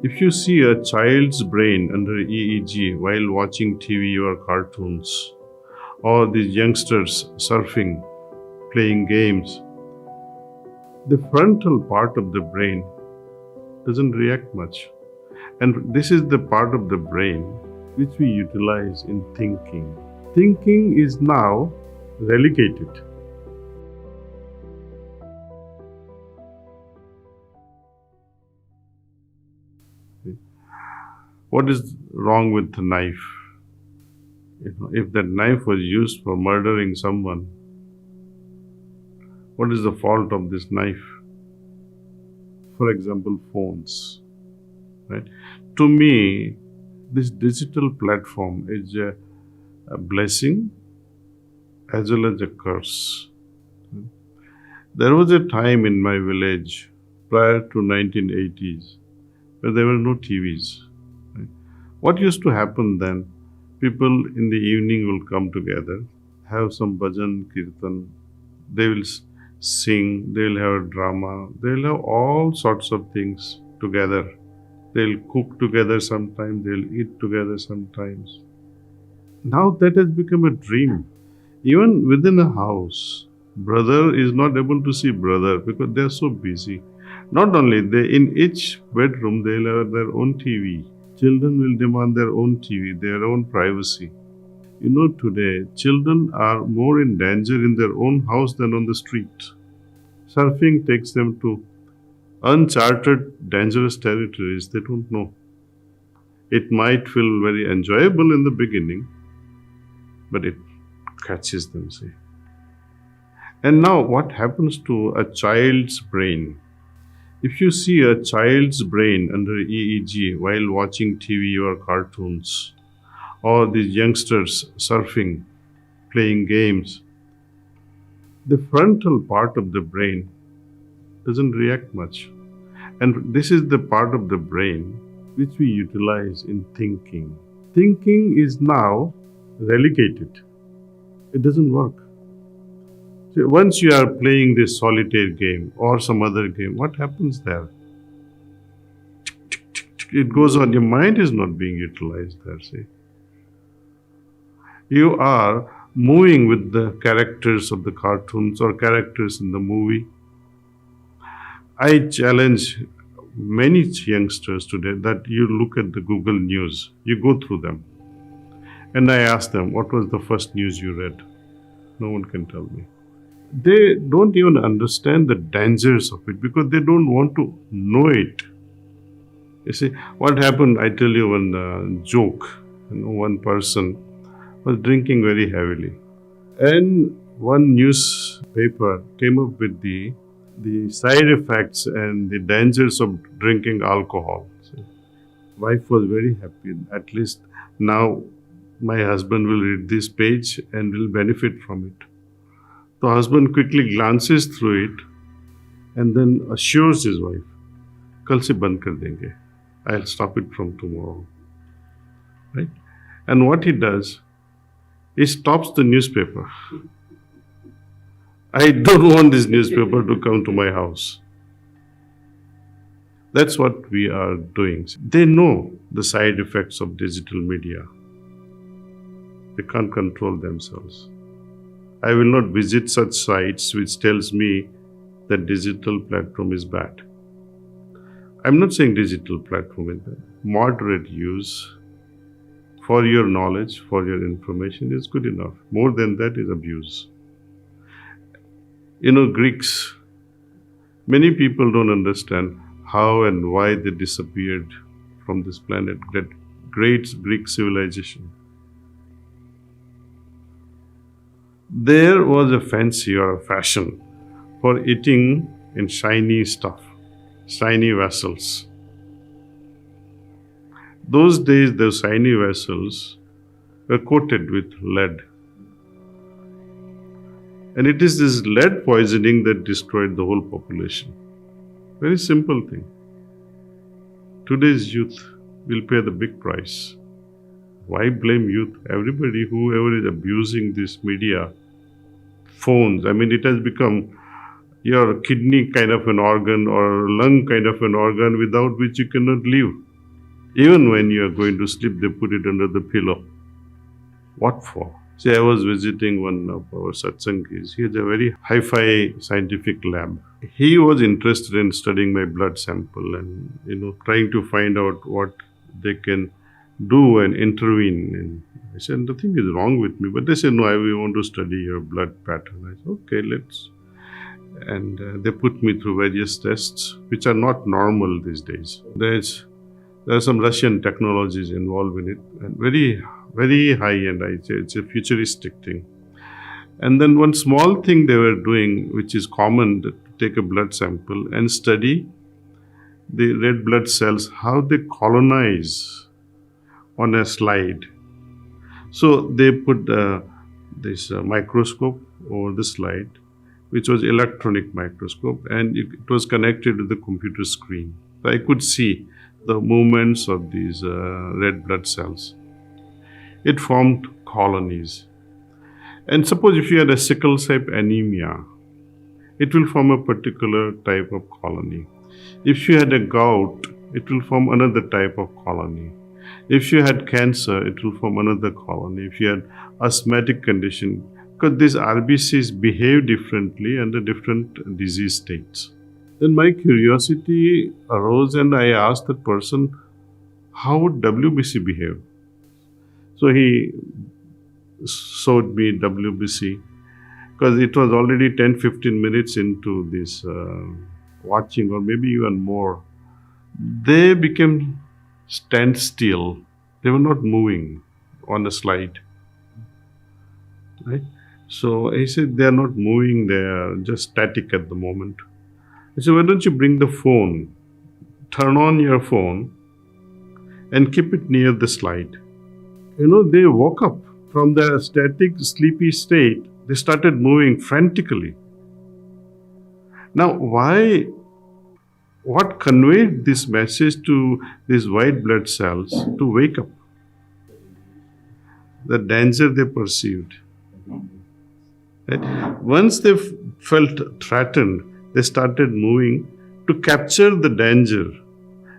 If you see a child's brain under EEG while watching TV or cartoons, or these youngsters surfing, playing games, the frontal part of the brain doesn't react much. And this is the part of the brain which we utilize in thinking. Thinking is now relegated. What is wrong with the knife? If that knife was used for murdering someone, what is the fault of this knife? For example, phones. Right? To me, this digital platform is a blessing as well as a curse. There was a time in my village prior to 1980s where there were no TVs. Right? What used to happen then? People in the evening will come together, have some bhajan, kirtan, they will sing, they will have a drama, they will have all sorts of things together. They'll cook together sometimes, they'll eat together sometimes. Now that has become a dream. Even within a house, brother is not able to see brother because they are so busy. Not only, in each bedroom they'll have their own TV. Children will demand their own TV, their own privacy. Today, children are more in danger in their own house than on the street. Surfing takes them to uncharted, dangerous territories they don't know. It might feel very enjoyable in the beginning, but it catches them, see. And now, what happens to a child's brain? If you see a child's brain under EEG while watching TV or cartoons, or these youngsters surfing, playing games, the frontal part of the brain doesn't react much. And this is the part of the brain which we utilize in thinking. Thinking is now relegated. It doesn't work. So once you are playing this solitaire game or some other game, what happens there? It goes on. Your mind is not being utilized there, see. You are moving with the characters of the cartoons or characters in the movie. I challenge many youngsters today that you look at the Google News, you go through them. And I ask them, what was the first news you read? No one can tell me. They don't even understand the dangers of it because they don't want to know it. You see, what happened, I tell you one joke. One person was drinking very heavily. And one newspaper came up with the side effects and the dangers of drinking alcohol. So, wife was very happy. At least now my husband will read this page and will benefit from it. The husband quickly glances through it and then assures his wife, "Kal se band kar denge. I'll stop it from tomorrow." Right? And what he does, he stops the newspaper. I don't want this newspaper to come to my house. That's what we are doing. They know the side effects of digital media. They can't control themselves. I will not visit such sites which tells me that digital platform is bad. I'm not saying digital platform is bad. Moderate use for your knowledge, for your information is good enough. More than that is abuse. Greeks, many people don't understand how and why they disappeared from this planet, that great Greek civilization. There was a fancy or a fashion for eating in shiny stuff, shiny vessels. Those days, those shiny vessels were coated with lead. And it is this lead poisoning that destroyed the whole population. Very simple thing. Today's youth will pay the big price. Why blame youth? Everybody, whoever is abusing this media, phones, it has become your kidney kind of an organ or lung kind of an organ without which you cannot live. Even when you are going to sleep, they put it under the pillow. What for? See, I was visiting one of our satsangis. He has a very hi-fi scientific lab. He was interested in studying my blood sample and, trying to find out what they can do and intervene. And I said, nothing is wrong with me. But they said, no, we want to study your blood pattern. I said, okay, let's. And they put me through various tests, which are not normal these days. There are some Russian technologies involved in it, and very, very high-end, I say. It's a futuristic thing. And then one small thing they were doing, which is common, to take a blood sample and study the red blood cells, how they colonize on a slide. So they put this microscope over the slide, which was electronic microscope, and it was connected to the computer screen. So I could see the movements of these red blood cells. It formed colonies. And suppose if you had a sickle cell anemia, it will form a particular type of colony. If you had a gout, it will form another type of colony. If you had cancer, it will form another colony. If you had asthmatic condition, because these RBCs behave differently under different disease states. Then my curiosity arose and I asked the person, how would WBC behave? So he showed me WBC, because it was already 10-15 minutes into this watching, or maybe even more. They became standstill. They were not moving on a slide. Right? So I said, they are not moving, they are just static at the moment. I said, why don't you bring the phone, turn on your phone and keep it near the slide. They woke up from their static, sleepy state. They started moving frantically. Now, what conveyed this message to these white blood cells to wake up? The danger they perceived. Right? Once they felt threatened, they started moving to capture the danger.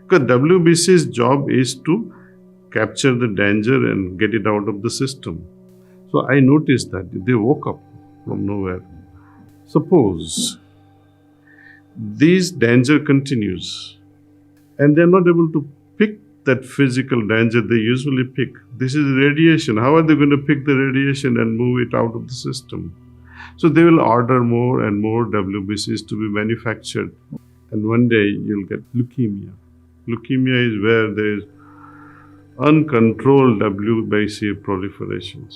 Because WBC's job is to capture the danger and get it out of the system. So I noticed that they woke up from nowhere. Suppose this danger continues and they're not able to pick that physical danger they usually pick. This is radiation. How are they going to pick the radiation and move it out of the system? So they will order more and more WBCs to be manufactured. And one day you'll get leukemia. Leukemia is where there is uncontrolled WBC proliferation.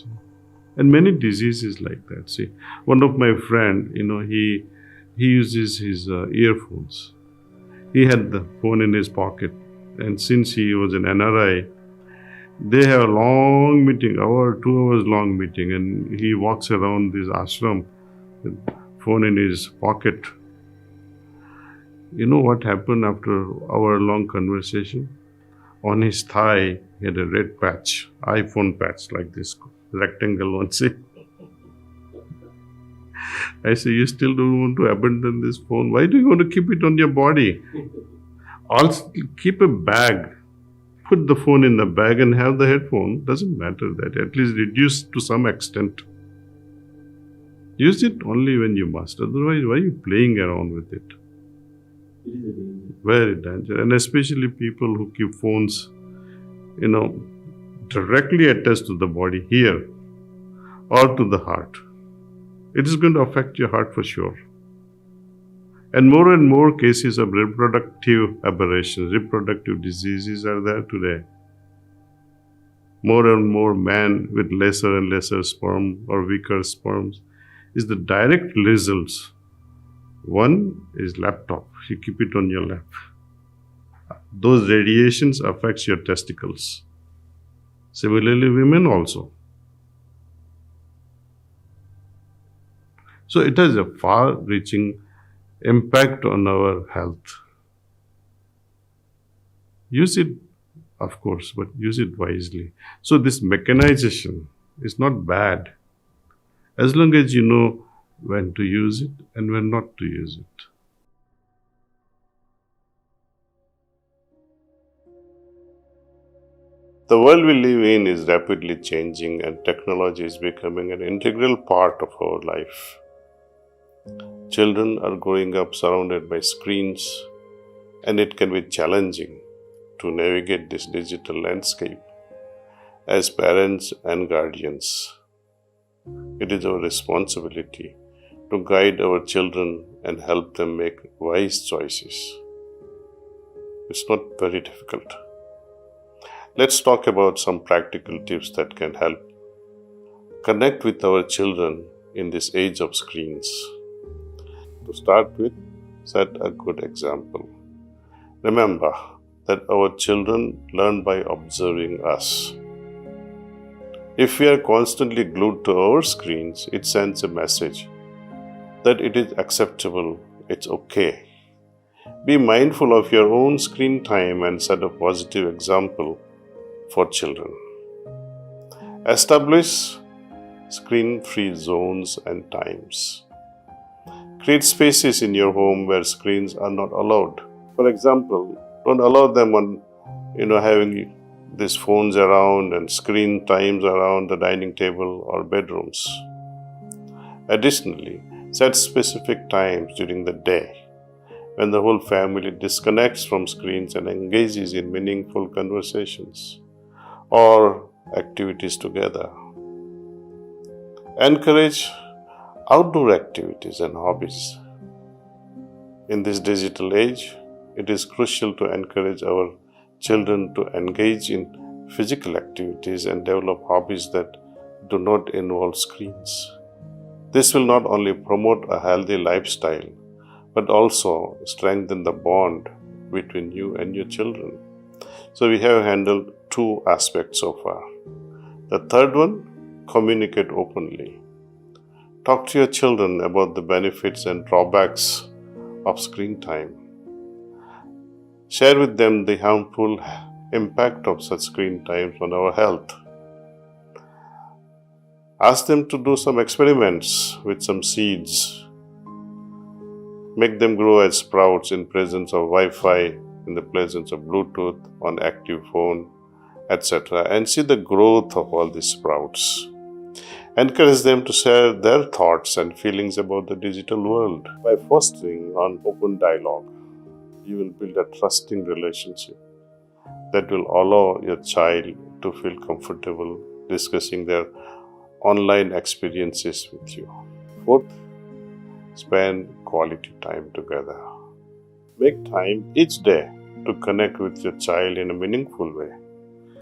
And many diseases like that. See, one of my friend, he uses his earphones. He had the phone in his pocket. And since he was an NRI, they have a long meeting, 2 hours long meeting, and he walks around this ashram with phone in his pocket. You know what happened after our long conversation? On his thigh, he had a red patch, iPhone patch like this, rectangle one. See? I say, you still don't want to abandon this phone? Why do you want to keep it on your body? Also, keep a bag. Put the phone in the bag and have the headphone. Doesn't matter that. At least reduce to some extent. Use it only when you must. Otherwise, why are you playing around with it? It is a danger. Very dangerous. And especially people who keep phones, directly attached to the body, here, or to the heart. It is going to affect your heart for sure. And more cases of reproductive aberrations, reproductive diseases are there today. More and more men with lesser and lesser sperm or weaker sperms is the direct results. One is laptop. You keep it on your lap. Those radiations affects your testicles. Similarly, women also. So it has a far-reaching impact on our health. Use it, of course, but use it wisely. So this mechanization is not bad, as long as you know when to use it and when not to use it. The world we live in is rapidly changing and technology is becoming an integral part of our life. Children are growing up surrounded by screens, and it can be challenging to navigate this digital landscape. As parents and guardians, it is our responsibility to guide our children and help them make wise choices. It's not very difficult. Let's talk about some practical tips that can help connect with our children in this age of screens. To start with, set a good example. Remember that our children learn by observing us. If we are constantly glued to our screens, it sends a message that it is acceptable, it's okay. Be mindful of your own screen time and set a positive example for children. Establish screen-free zones and times. Create spaces in your home where screens are not allowed. For example, don't allow them on, having these phones around and screen times around the dining table or bedrooms. Additionally, set specific times during the day when the whole family disconnects from screens and engages in meaningful conversations or activities together. Encourage outdoor activities and hobbies. In this digital age, it is crucial to encourage our children to engage in physical activities and develop hobbies that do not involve screens. This will not only promote a healthy lifestyle, but also strengthen the bond between you and your children. So we have handled 2 aspects so far. The third one, communicate openly. Talk to your children about the benefits and drawbacks of screen time. Share with them the harmful impact of such screen times on our health. Ask them to do some experiments with some seeds. Make them grow as sprouts in presence of Wi-Fi, in the presence of Bluetooth, on active phone, etc. and see the growth of all these sprouts. Encourage them to share their thoughts and feelings about the digital world. By fostering an open dialogue, you will build a trusting relationship that will allow your child to feel comfortable discussing their online experiences with you. Fourth, spend quality time together. Make time each day to connect with your child in a meaningful way.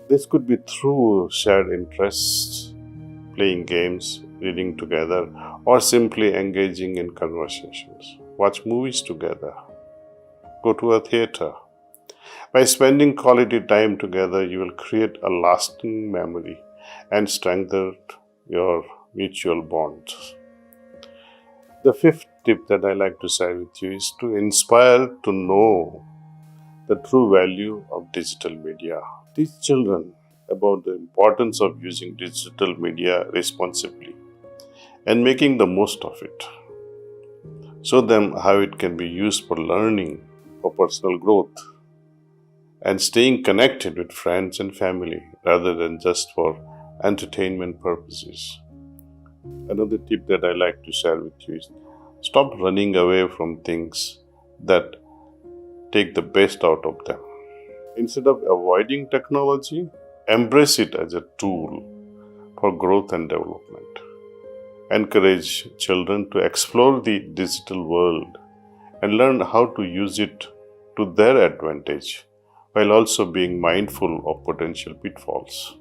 This could be through shared interests, playing games, reading together, or simply engaging in conversations. Watch movies together. Go to a theater. By spending quality time together, you will create a lasting memory and strengthen your mutual bonds. The 5th tip that I like to share with you is to inspire to know the true value of digital media. Teach children about the importance of using digital media responsibly and making the most of it. Show them how it can be used for learning, for personal growth, and staying connected with friends and family rather than just for entertainment purposes. Another tip that I like to share with you is stop running away from things that take the best out of them. Instead of avoiding technology, embrace it as a tool for growth and development. Encourage children to explore the digital world and learn how to use it to their advantage, while also being mindful of potential pitfalls.